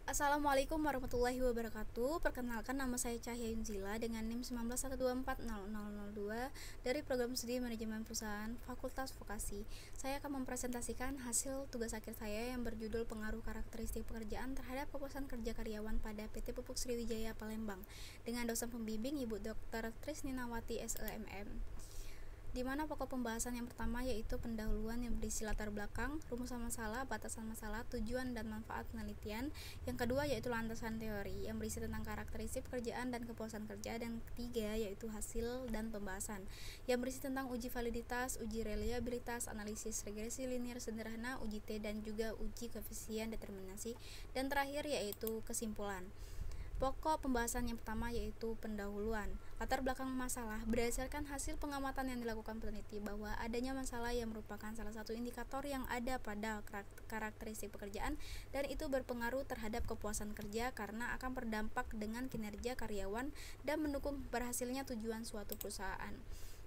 Assalamualaikum warahmatullahi wabarakatuh. Perkenalkan, nama saya Cahya Yunzila dengan NIM 1912400002 dari Program Studi Manajemen Perusahaan Fakultas Vokasi. Saya akan mempresentasikan hasil tugas akhir saya yang berjudul Pengaruh Karakteristik Pekerjaan Terhadap Kepuasan Kerja Karyawan pada PT Pupuk Sriwijaya Palembang dengan dosen pembimbing Ibu Dr. Trisninawati SEMM. Di mana pokok pembahasan yang pertama yaitu pendahuluan yang berisi latar belakang, rumusan masalah, batasan masalah, tujuan dan manfaat penelitian. Yang kedua yaitu landasan teori yang berisi tentang karakteristik pekerjaan dan kepuasan kerja. Dan ketiga yaitu hasil dan pembahasan yang berisi tentang uji validitas, uji reliabilitas, analisis regresi linear sederhana, uji T dan juga uji koefisien determinasi. Dan terakhir yaitu kesimpulan. Pokok pembahasan yang pertama yaitu pendahuluan. Latar belakang masalah berdasarkan hasil pengamatan yang dilakukan peneliti bahwa adanya masalah yang merupakan salah satu indikator yang ada pada karakteristik pekerjaan dan itu berpengaruh terhadap kepuasan kerja karena akan berdampak dengan kinerja karyawan dan mendukung berhasilnya tujuan suatu perusahaan.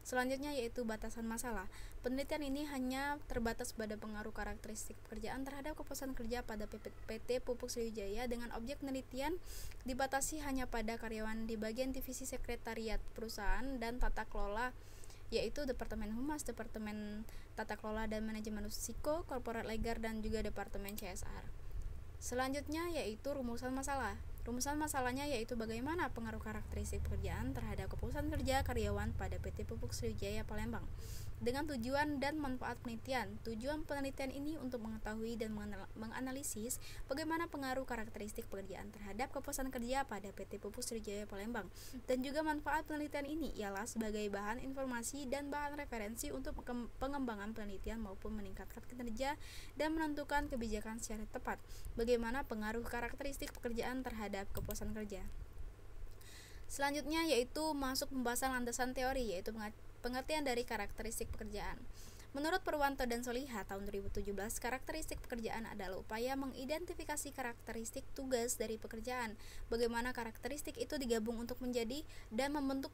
Selanjutnya yaitu batasan masalah. Penelitian ini hanya terbatas pada pengaruh karakteristik pekerjaan terhadap kepuasan kerja pada PT Pupuk Sriwijaya dengan objek penelitian dibatasi hanya pada karyawan di bagian divisi sekretariat perusahaan dan tata kelola, yaitu Departemen Humas, Departemen Tata Kelola dan Manajemen Risiko, Corporate Ledger dan juga Departemen CSR. Selanjutnya yaitu rumusan masalah. Rumusan masalahnya yaitu bagaimana pengaruh karakteristik pekerjaan terhadap kepuasan kerja karyawan pada PT Pupuk Sriwijaya Palembang dengan tujuan dan manfaat penelitian. Tujuan penelitian ini untuk mengetahui dan menganalisis bagaimana pengaruh karakteristik pekerjaan terhadap kepuasan kerja pada PT Pupuk Sriwijaya Palembang. Dan juga manfaat penelitian ini ialah sebagai bahan informasi dan bahan referensi untuk pengembangan penelitian maupun meningkatkan kinerja dan menentukan kebijakan secara tepat. Bagaimana pengaruh karakteristik pekerjaan terhadap kepuasan kerja. Selanjutnya yaitu masuk pembahasan landasan teori, yaitu pengertian dari karakteristik pekerjaan. Menurut Purwanto dan Soliha tahun 2017, karakteristik pekerjaan adalah upaya mengidentifikasi karakteristik tugas dari pekerjaan. Bagaimana karakteristik itu digabung untuk menjadi dan membentuk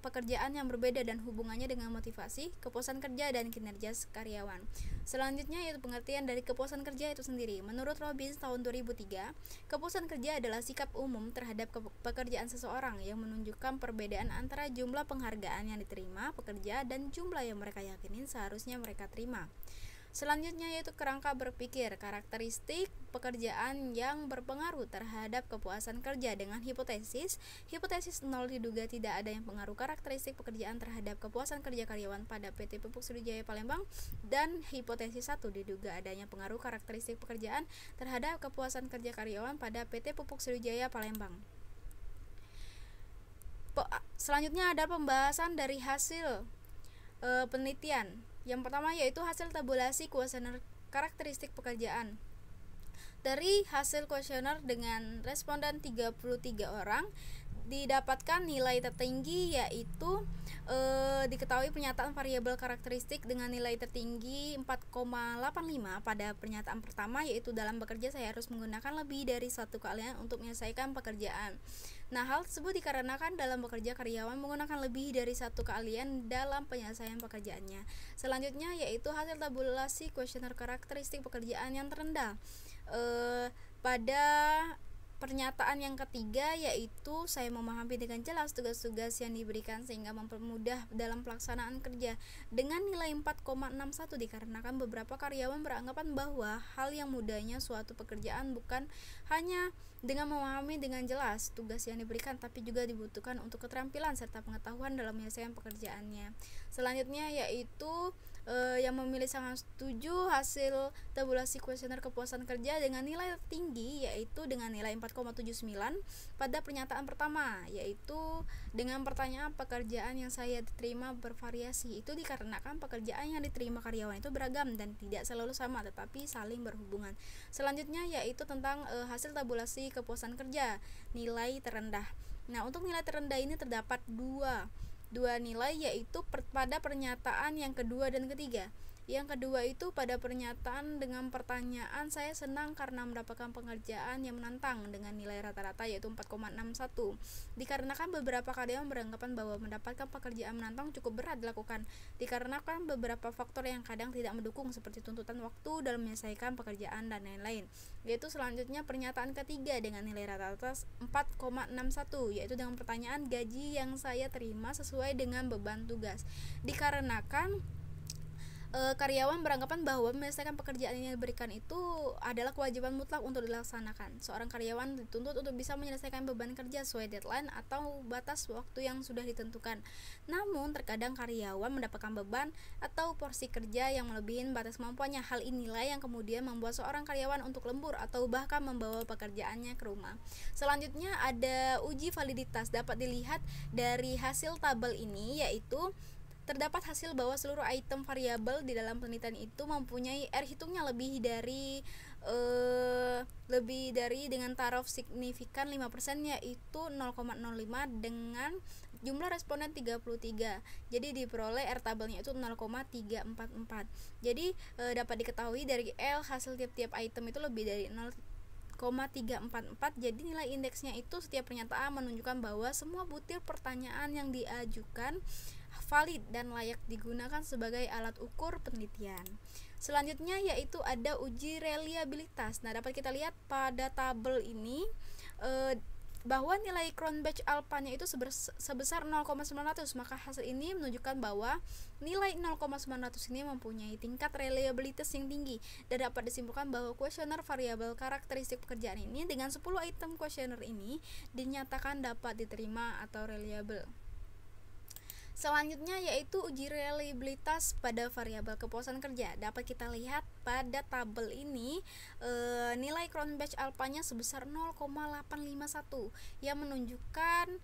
pekerjaan yang berbeda dan hubungannya dengan motivasi, kepuasan kerja dan kinerja karyawan. Selanjutnya yaitu pengertian dari kepuasan kerja itu sendiri. Menurut Robbins tahun 2003, kepuasan kerja adalah sikap umum terhadap pekerjaan seseorang yang menunjukkan perbedaan antara jumlah penghargaan yang diterima pekerja dan jumlah yang mereka yakini seharusnya mereka terima. Selanjutnya yaitu kerangka berpikir, karakteristik pekerjaan yang berpengaruh terhadap kepuasan kerja dengan hipotesis. Hipotesis 0 diduga tidak ada yang pengaruh karakteristik pekerjaan terhadap kepuasan kerja karyawan pada PT Pupuk Sriwijaya Palembang, dan hipotesis 1 diduga adanya pengaruh karakteristik pekerjaan terhadap kepuasan kerja karyawan pada PT Pupuk Sriwijaya Palembang. Selanjutnya ada pembahasan dari hasil penelitian. Yang pertama yaitu hasil tabulasi kuesioner karakteristik pekerjaan. Dari hasil kuesioner dengan responden 33 orang didapatkan nilai tertinggi yaitu diketahui pernyataan variabel karakteristik dengan nilai tertinggi 4,85 pada pernyataan pertama, yaitu dalam bekerja saya harus menggunakan lebih dari satu keahlian untuk menyelesaikan pekerjaan. Nah, hal tersebut dikarenakan dalam bekerja karyawan menggunakan lebih dari satu keahlian dalam penyelesaian pekerjaannya. Selanjutnya yaitu hasil tabulasi kuesioner karakteristik pekerjaan yang terendah. Pada pernyataan yang ketiga yaitu saya memahami dengan jelas tugas-tugas yang diberikan sehingga mempermudah dalam pelaksanaan kerja dengan nilai 4,61 dikarenakan beberapa karyawan beranggapan bahwa hal yang mudahnya suatu pekerjaan bukan hanya dengan memahami dengan jelas tugas yang diberikan tapi juga dibutuhkan untuk keterampilan serta pengetahuan dalam menyelesaikan pekerjaannya. Selanjutnya yaitu yang memilih sangat setuju hasil tabulasi kuesioner kepuasan kerja dengan nilai tinggi yaitu dengan nilai 4,79 pada pernyataan pertama, yaitu dengan pertanyaan pekerjaan yang saya diterima bervariasi. Itu dikarenakan pekerjaan yang diterima karyawan itu beragam dan tidak selalu sama tetapi saling berhubungan. Selanjutnya yaitu tentang hasil tabulasi kepuasan kerja nilai terendah. Nah, untuk nilai terendah ini terdapat dua nilai yaitu pada pernyataan yang kedua dan ketiga. Yang kedua itu pada pernyataan dengan pertanyaan saya senang karena mendapatkan pekerjaan yang menantang dengan nilai rata-rata yaitu 4,61. Dikarenakan beberapa karyawan beranggapan bahwa mendapatkan pekerjaan menantang cukup berat dilakukan dikarenakan beberapa faktor yang kadang tidak mendukung seperti tuntutan waktu dalam menyelesaikan pekerjaan dan lain-lain. Yaitu selanjutnya pernyataan ketiga dengan nilai rata-rata 4,61 yaitu dengan pertanyaan gaji yang saya terima sesuai dengan beban tugas. Dikarenakan karyawan beranggapan bahwa menyelesaikan pekerjaan yang diberikan itu adalah kewajiban mutlak untuk dilaksanakan. Seorang karyawan dituntut untuk bisa menyelesaikan beban kerja sesuai deadline atau batas waktu yang sudah ditentukan. Namun, terkadang karyawan mendapatkan beban atau porsi kerja yang melebihi batas kemampuannya. Hal inilah yang kemudian membuat seorang karyawan untuk lembur atau bahkan membawa pekerjaannya ke rumah. Selanjutnya ada uji validitas. Dapat dilihat dari hasil tabel ini, yaitu terdapat hasil bahwa seluruh item variabel di dalam penelitian itu mempunyai R hitungnya lebih dari dengan taraf signifikan 5% yaitu 0,05 dengan jumlah responden 33. Jadi diperoleh R tabelnya itu 0,344. Jadi dapat diketahui dari L hasil tiap-tiap item itu lebih dari 0,344. Jadi nilai indeksnya itu setiap pernyataan menunjukkan bahwa semua butir pertanyaan yang diajukan valid dan layak digunakan sebagai alat ukur penelitian. Selanjutnya yaitu ada uji reliabilitas. Nah, dapat kita lihat pada tabel ini bahwa nilai Cronbach alpha-nya itu sebesar 0,900, maka hasil ini menunjukkan bahwa nilai 0,900 ini mempunyai tingkat reliabilitas yang tinggi dan dapat disimpulkan bahwa kuesioner variabel karakteristik pekerjaan ini dengan 10 item kuesioner ini dinyatakan dapat diterima atau reliable. Selanjutnya yaitu uji reliabilitas pada variabel kepuasan kerja. Dapat kita lihat pada tabel ini nilai Cronbach alpha-nya sebesar 0,851 yang menunjukkan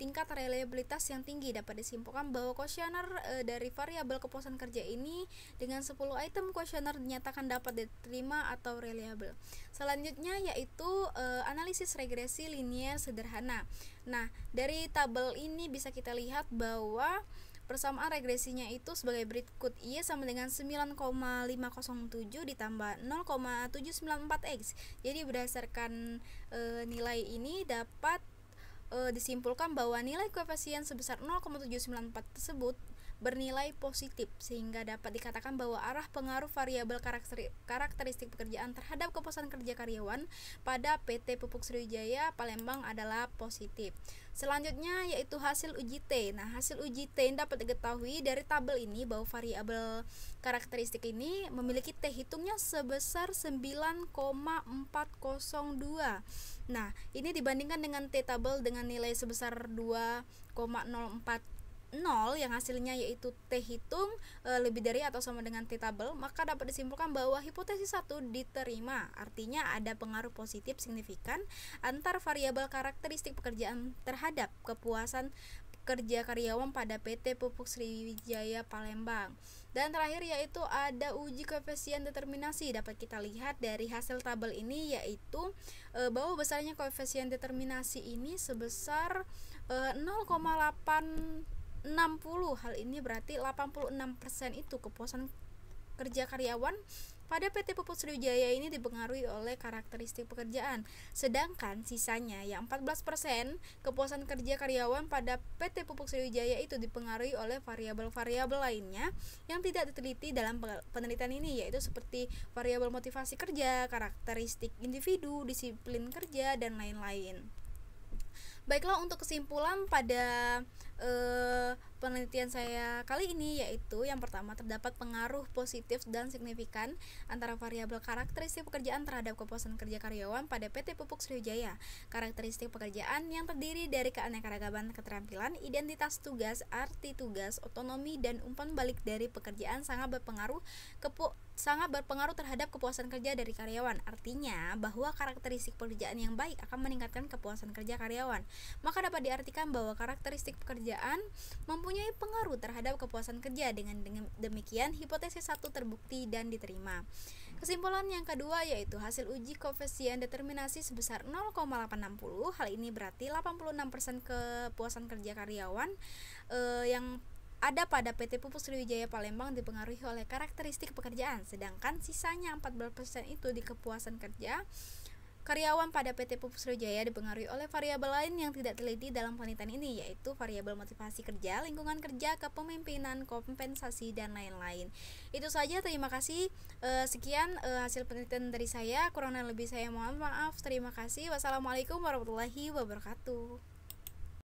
tingkat reliabilitas yang tinggi. Dapat disimpulkan bahwa kuesioner dari variabel kepuasan kerja ini dengan 10 item kuesioner dinyatakan dapat diterima atau reliable. Selanjutnya yaitu analisis regresi linier sederhana. Nah, dari tabel ini bisa kita lihat bahwa persamaan regresinya itu sebagai berikut. Y sama dengan 9,507 ditambah 0,794X. Jadi berdasarkan nilai ini dapat disimpulkan bahwa nilai koefisien sebesar 0,794 tersebut bernilai positif sehingga dapat dikatakan bahwa arah pengaruh variabel karakteristik pekerjaan terhadap kepuasan kerja karyawan pada PT Pupuk Sriwijaya Palembang adalah positif. Selanjutnya yaitu hasil uji T. Nah, hasil uji T dapat diketahui dari tabel ini bahwa variabel karakteristik ini memiliki T hitungnya sebesar 9,402. Nah, ini dibandingkan dengan T tabel dengan nilai sebesar 2,040 yang hasilnya yaitu T hitung lebih dari atau sama dengan T tabel, maka dapat disimpulkan bahwa hipotesis 1 diterima. Artinya ada pengaruh positif signifikan antar variabel karakteristik pekerjaan terhadap kepuasan kerja karyawan pada PT Pupuk Sriwijaya Palembang. Dan terakhir yaitu ada uji koefisien determinasi. Dapat kita lihat dari hasil tabel ini yaitu bahwa besarnya koefisien determinasi ini sebesar 0,860. Hal ini berarti 86% itu kepuasan kerja karyawan pada PT Pupuk Sriwijaya ini dipengaruhi oleh karakteristik pekerjaan. Sedangkan sisanya yang 14% kepuasan kerja karyawan pada PT Pupuk Sriwijaya itu dipengaruhi oleh variabel-variabel lainnya yang tidak diteliti dalam penelitian ini, yaitu seperti variabel motivasi kerja, karakteristik individu, disiplin kerja, dan lain-lain. Baiklah, untuk kesimpulan pada penelitian saya kali ini yaitu yang pertama, terdapat pengaruh positif dan signifikan antara variabel karakteristik pekerjaan terhadap kepuasan kerja karyawan pada PT Pupuk Sriwijaya. Karakteristik pekerjaan yang terdiri dari keanekaragaman keterampilan, identitas tugas, arti tugas, otonomi, dan umpan balik dari pekerjaan sangat berpengaruh terhadap kepuasan kerja dari karyawan. Artinya bahwa karakteristik pekerjaan yang baik akan meningkatkan kepuasan kerja karyawan. Maka dapat diartikan bahwa karakteristik pekerjaan mempunyai pengaruh terhadap kepuasan kerja. Dengan demikian hipotesis 1 terbukti dan diterima. Kesimpulan yang kedua yaitu hasil uji koefisien determinasi sebesar 0,860. Hal ini berarti 86% kepuasan kerja karyawan yang ada pada PT Pupuk Sriwijaya Palembang dipengaruhi oleh karakteristik pekerjaan, sedangkan sisanya 14% itu di kepuasan kerja. Karyawan pada PT Pupuk Sriwijaya dipengaruhi oleh variabel lain yang tidak teliti dalam penelitian ini, yaitu variabel motivasi kerja, lingkungan kerja, kepemimpinan, kompensasi, dan lain-lain. Itu saja, terima kasih. Sekian hasil penelitian dari saya, kurang dan lebih saya mohon maaf. Terima kasih. Wassalamualaikum warahmatullahi wabarakatuh.